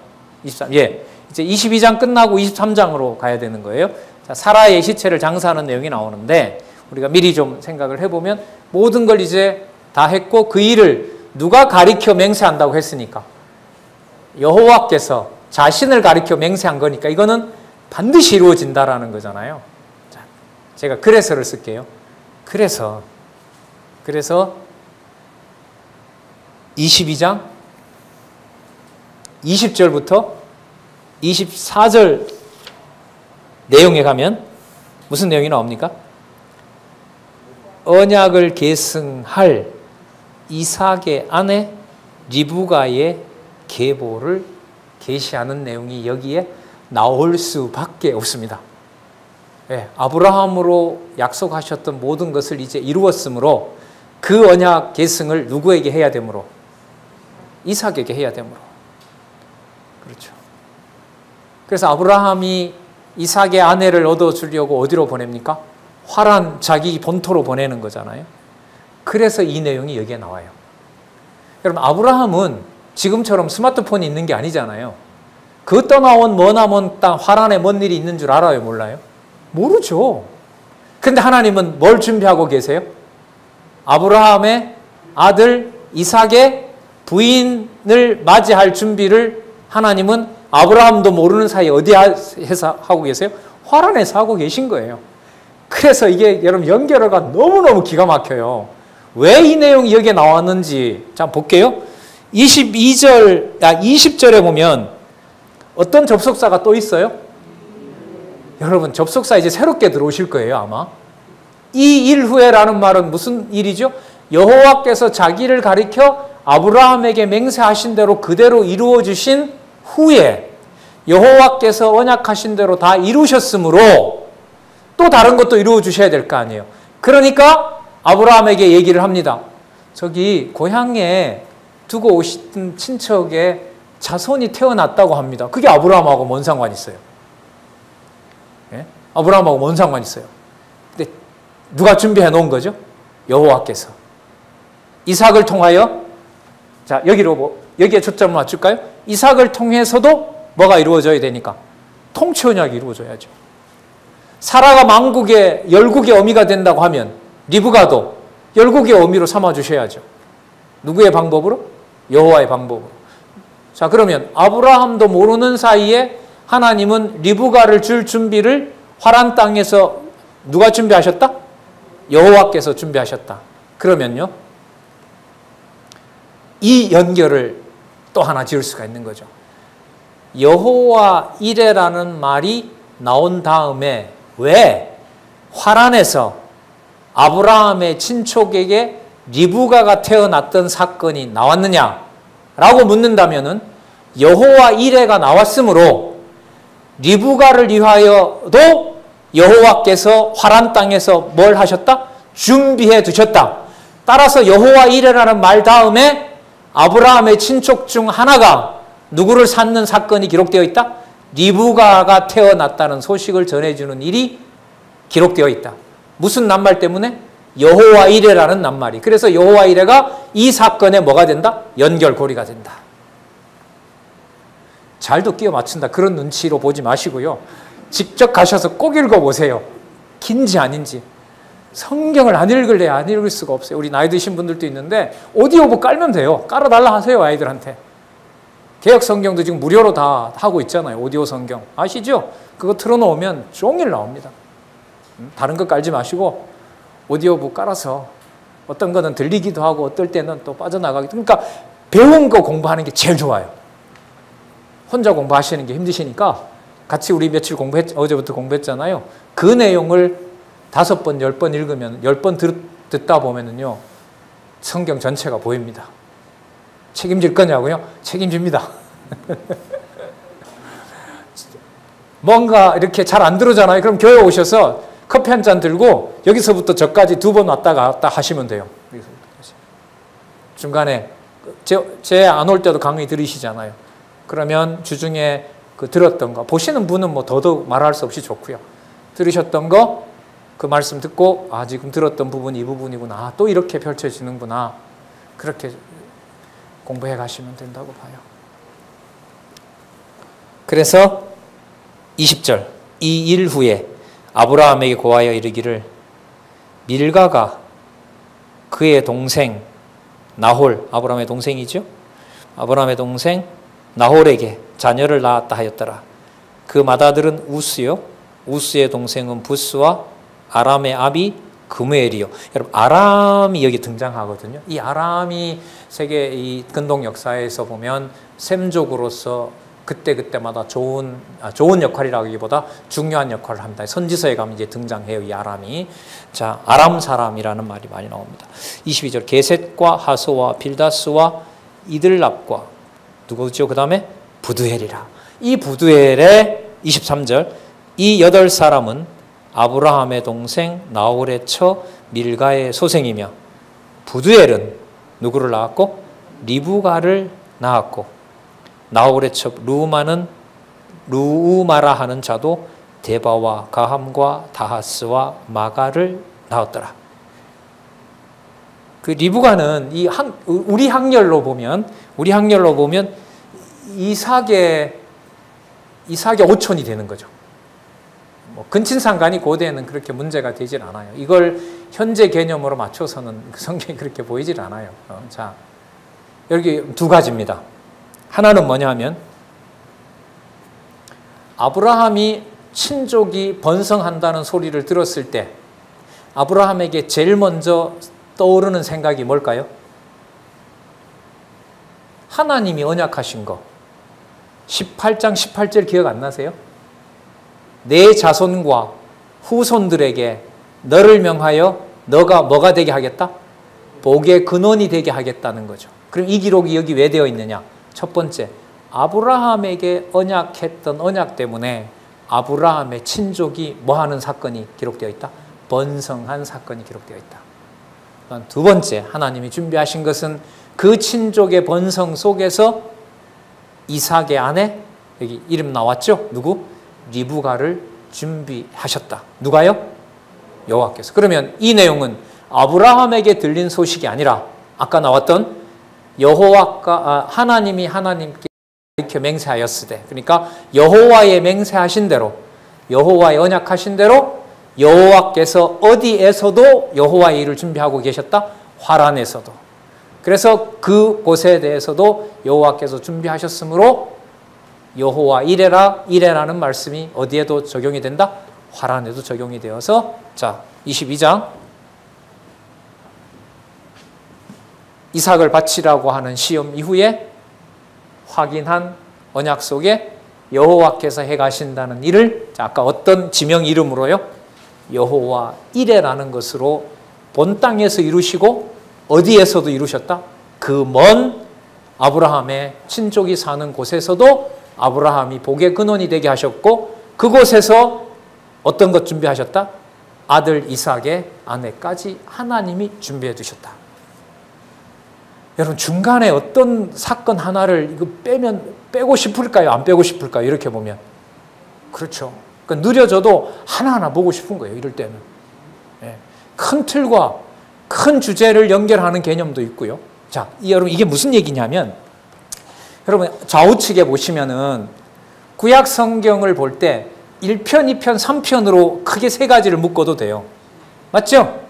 23, 예. 이제 22장 끝나고 23장으로 가야 되는 거예요. 자, 사라의 시체를 장사하는 내용이 나오는데 우리가 미리 좀 생각을 해보면 모든 걸 이제 다 했고 그 일을 누가 가리켜 맹세한다고 했으니까 여호와께서 자신을 가리켜 맹세한 거니까 이거는 반드시 이루어진다라는 거잖아요. 자, 제가 그래서를 쓸게요. 그래서 22장 20절부터 24절 내용에 가면 무슨 내용이 나옵니까? 언약을 계승할 이삭의 아내 리브가의 계보를 계시하는 내용이 여기에 나올 수밖에 없습니다. 네, 아브라함으로 약속하셨던 모든 것을 이제 이루었으므로 그 언약 계승을 누구에게 해야 되므로? 이삭에게 해야 되므로. 그렇죠. 그래서 아브라함이 이삭의 아내를 얻어주려고 어디로 보냅니까? 화란 자기 본토로 보내는 거잖아요. 그래서 이 내용이 여기에 나와요. 여러분, 아브라함은 지금처럼 스마트폰이 있는 게 아니잖아요. 그 떠나온 머나먼 땅 화란에 뭔 일이 있는 줄 알아요? 몰라요? 모르죠. 근데 하나님은 뭘 준비하고 계세요? 아브라함의 아들 이삭의 부인을 맞이할 준비를 하나님은 아브라함도 모르는 사이에 어디에서 하고 계세요? 화란에서 하고 계신 거예요. 그래서 이게 여러분 연결어가 너무너무 기가 막혀요. 왜 이 내용이 여기에 나왔는지 자 볼게요. 20절에 보면 어떤 접속사가 또 있어요? 여러분 접속사 이제 새롭게 들어오실 거예요 아마. 이 일 후에라는 말은 무슨 일이죠? 여호와께서 자기를 가리켜 아브라함에게 맹세하신 대로 그대로 이루어 주신 후에 여호와께서 언약하신 대로 다 이루셨으므로 또 다른 것도 이루어 주셔야 될 거 아니에요. 그러니까 아브라함에게 얘기를 합니다. 저기 고향에 두고 오신 친척의 자손이 태어났다고 합니다. 그게 아브라함하고 뭔 상관 있어요? 예? 아브라함하고 뭔 상관 있어요? 근데 누가 준비해 놓은 거죠? 여호와께서. 이삭을 통하여 자 여기에 초점을 맞출까요? 이삭을 통해서도 뭐가 이루어져야 되니까? 통치 언약이 이루어져야죠. 사라가 만국의 열국의 어미가 된다고 하면 리브가도 열국의 어미로 삼아주셔야죠. 누구의 방법으로? 여호와의 방법으로. 자 그러면 아브라함도 모르는 사이에 하나님은 리브가를 줄 준비를 화란 땅에서 누가 준비하셨다? 여호와께서 준비하셨다. 그러면요 이 연결을 또 하나 지을 수가 있는 거죠. 여호와 이레라는 말이 나온 다음에 왜 화란에서 아브라함의 친족에게 리브가가 태어났던 사건이 나왔느냐라고 묻는다면은 여호와 이레가 나왔으므로 리브가를 위하여도 여호와께서 화란 땅에서 뭘 하셨다? 준비해 두셨다. 따라서 여호와 이레라는 말 다음에 아브라함의 친족 중 하나가 누구를 찾는 사건이 기록되어 있다? 리브가가 태어났다는 소식을 전해주는 일이 기록되어 있다. 무슨 낱말 때문에? 여호와 이레라는 낱말이. 그래서 여호와 이레가 이 사건에 뭐가 된다? 연결고리가 된다. 잘도 끼워 맞춘다. 그런 눈치로 보지 마시고요. 직접 가셔서 꼭 읽어보세요. 긴지 아닌지. 성경을 안 읽을래 안 읽을 수가 없어요. 우리 나이 드신 분들도 있는데 오디오북 깔면 돼요. 깔아달라 하세요 아이들한테. 개역 성경도 지금 무료로 다 하고 있잖아요. 오디오 성경 아시죠? 그거 틀어놓으면 종일 나옵니다. 다른 거 깔지 마시고 오디오북 깔아서 어떤 거는 들리기도 하고 어떨 때는 또 빠져나가기도. 그러니까 배운 거 공부하는 게 제일 좋아요. 혼자 공부하시는 게 힘드시니까 같이 우리 며칠 어제부터 공부했잖아요. 그 내용을 5번, 10번 읽으면 10번 듣다 보면은요 성경 전체가 보입니다. 책임질 거냐고요? 책임집니다. 뭔가 이렇게 잘 안 들어오잖아요. 그럼 교회 오셔서 커피 한 잔 들고 여기서부터 저까지 2번 왔다 갔다 하시면 돼요. 중간에 제 안 올 때도 강의 들으시잖아요. 그러면 주중에 그 들었던 거 보시는 분은 뭐 더더욱 말할 수 없이 좋고요. 들으셨던 거 그 말씀 듣고 지금 들었던 부분이 이 부분이구나. 또 이렇게 펼쳐지는구나. 그렇게 공부해 가시면 된다고 봐요. 그래서 20절 이 일 후에 아브라함에게 고하여 이르기를 밀가가 그의 동생 나홀, 아브라함의 동생이죠. 아브라함의 동생 나홀에게 자녀를 낳았다 하였더라. 그 맏아들은 우스요, 우스의 동생은 부스와 아람의 아비 그무엘이요. 여러분 아람이 여기 등장하거든요. 이 아람이 세계 이 근동 역사에서 보면 셈족으로서 그때마다 좋은 역할이라기보다 중요한 역할을 합니다. 선지서에 가면 이제 등장해요, 이 아람이. 자, 아람 사람이라는 말이 많이 나옵니다. 22절 게셋과 하소와 빌다스와 이들랍과 누구죠? 그 다음에 부두엘이라. 이 부두엘의 23절 이 8사람은 아브라함의 동생 나홀의 처 밀가의 소생이며 부두엘은 누구를 낳았고 리브가를 낳았고 나홀의 처 루우마라 하는 자도 데바와 가함과 다하스와 마가를 낳았더라. 그 리브가는 우리 학렬로 보면 이삭의 오촌이 되는 거죠. 뭐 근친상간이 고대에는 그렇게 문제가 되질 않아요. 이걸 현재 개념으로 맞춰서는 성경이 그렇게 보이질 않아요. 자, 여기 두 가지입니다. 하나는 뭐냐 하면 아브라함이 친족이 번성한다는 소리를 들었을 때 아브라함에게 제일 먼저 떠오르는 생각이 뭘까요? 하나님이 언약하신 거 18장 18절 기억 안 나세요? 내 자손과 후손들에게 너를 명하여 너가 뭐가 되게 하겠다? 복의 근원이 되게 하겠다는 거죠. 그럼 이 기록이 여기 왜 되어 있느냐? 첫 번째, 아브라함에게 언약했던 언약 때문에 아브라함의 친족이 뭐하는 사건이 기록되어 있다? 번성한 사건이 기록되어 있다. 두 번째, 하나님이 준비하신 것은 그 친족의 번성 속에서 이삭의 아내, 여기 이름 나왔죠? 누구? 리브가를 준비하셨다. 누가요? 여호와께서. 그러면 이 내용은 아브라함에게 들린 소식이 아니라 아까 나왔던 여호와가 하나님이 하나님께 이렇게 맹세하였으되, 그러니까 여호와의 맹세하신 대로, 여호와의 언약하신 대로 여호와께서 어디에서도 여호와의 일을 준비하고 계셨다? 화란에서도. 그래서 그곳에 대해서도 여호와께서 준비하셨으므로 여호와 이래라는 말씀이 어디에도 적용이 된다? 화란에도 적용이 되어서, 자, 22장 이삭을 바치라고 하는 시험 이후에 확인한 언약 속에 여호와께서 해가신다는 일을, 자, 아까 어떤 지명 이름으로요? 여호와 이레라는 것으로 본 땅에서 이루시고 어디에서도 이루셨다? 그 먼 아브라함의 친족이 사는 곳에서도 아브라함이 복의 근원이 되게 하셨고, 그곳에서 어떤 것 준비하셨다? 아들 이삭의 아내까지 하나님이 준비해 두셨다. 여러분, 중간에 어떤 사건 하나를 이거 빼고 싶을까요? 안 빼고 싶을까요? 이렇게 보면. 그렇죠. 그러니까 느려져도 하나하나 보고 싶은 거예요, 이럴 때는. 큰 틀과 큰 주제를 연결하는 개념도 있고요. 자, 여러분, 이게 무슨 얘기냐면, 여러분, 좌우측에 보시면은 구약 성경을 볼 때 1편, 2편, 3편으로 크게 세 가지를 묶어도 돼요. 맞죠?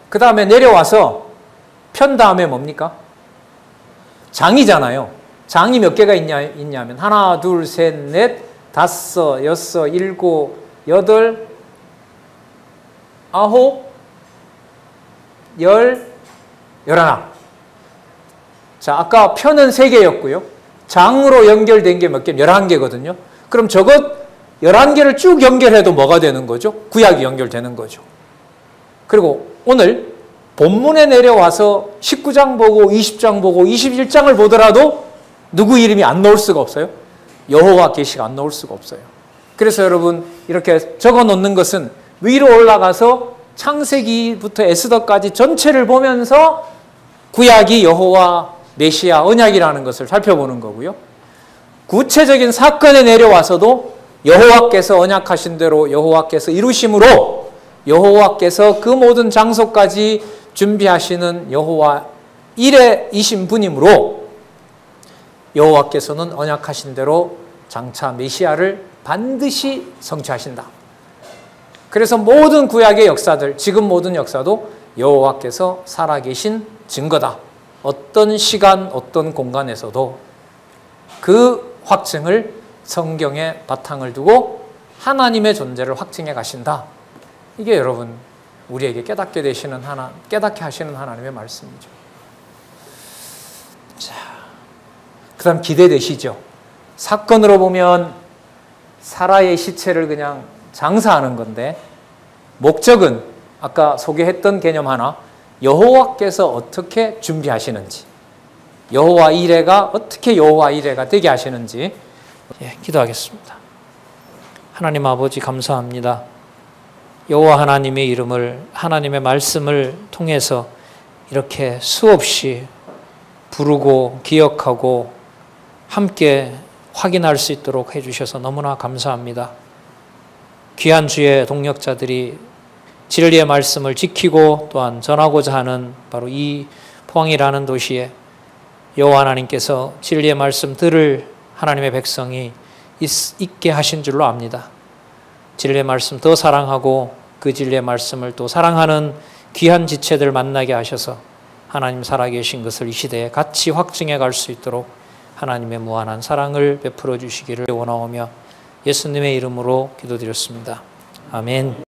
그 다음에 내려와서 편 다음에 뭡니까? 장이잖아요. 장이 몇 개가 있냐면 하나, 둘, 셋, 넷, 다섯, 여섯, 일곱, 여덟, 아홉, 열하나. 자, 아까 편은 3개였고요. 장으로 연결된 게 몇 개? 11개거든요. 그럼 저것 11개를 쭉 연결해도 뭐가 되는 거죠? 구약이 연결되는 거죠. 그리고 오늘 본문에 내려와서 19장 보고 20장 보고 21장을 보더라도 누구 이름이 안 나올 수가 없어요? 여호와 계시가 안 나올 수가 없어요. 그래서 여러분, 이렇게 적어 놓는 것은 위로 올라가서 창세기부터 에스더까지 전체를 보면서 구약이 여호와 메시아 언약이라는 것을 살펴보는 거고요. 구체적인 사건에 내려와서도 여호와께서 언약하신 대로 여호와께서 이루심으로 여호와께서 그 모든 장소까지 준비하시는 여호와 이레이신 분이므로 여호와께서는 언약하신 대로 장차 메시아를 반드시 성취하신다. 그래서 모든 구약의 역사들, 지금 모든 역사도 여호와께서 살아계신 증거다. 어떤 시간, 어떤 공간에서도 그 확증을 성경에 바탕을 두고 하나님의 존재를 확증해 가신다. 이게 여러분 우리에게 깨닫게 하시는 하나님의 말씀이죠. 자, 그다음 기대되시죠? 사건으로 보면 사라의 시체를 그냥 장사하는 건데 목적은 아까 소개했던 개념 하나, 여호와께서 어떻게 준비하시는지, 여호와 이레가 어떻게 여호와 이레가 되게 하시는지 기도하겠습니다. 하나님 아버지 감사합니다. 여호와 하나님의 이름을, 하나님의 말씀을 통해서 이렇게 수없이 부르고 기억하고 함께 확인할 수 있도록 해주셔서 너무나 감사합니다. 귀한 주의 동역자들이 진리의 말씀을 지키고 또한 전하고자 하는 바로 이 포항이라는 도시에 여호와 하나님께서 진리의 말씀 들을 하나님의 백성이 있게 하신 줄로 압니다. 진리의 말씀 더 사랑하고 그 진리의 말씀을 또 사랑하는 귀한 지체들 만나게 하셔서 하나님 살아계신 것을 이 시대에 같이 확증해 갈 수 있도록 하나님의 무한한 사랑을 베풀어 주시기를 원하오며 예수님의 이름으로 기도드렸습니다. 아멘.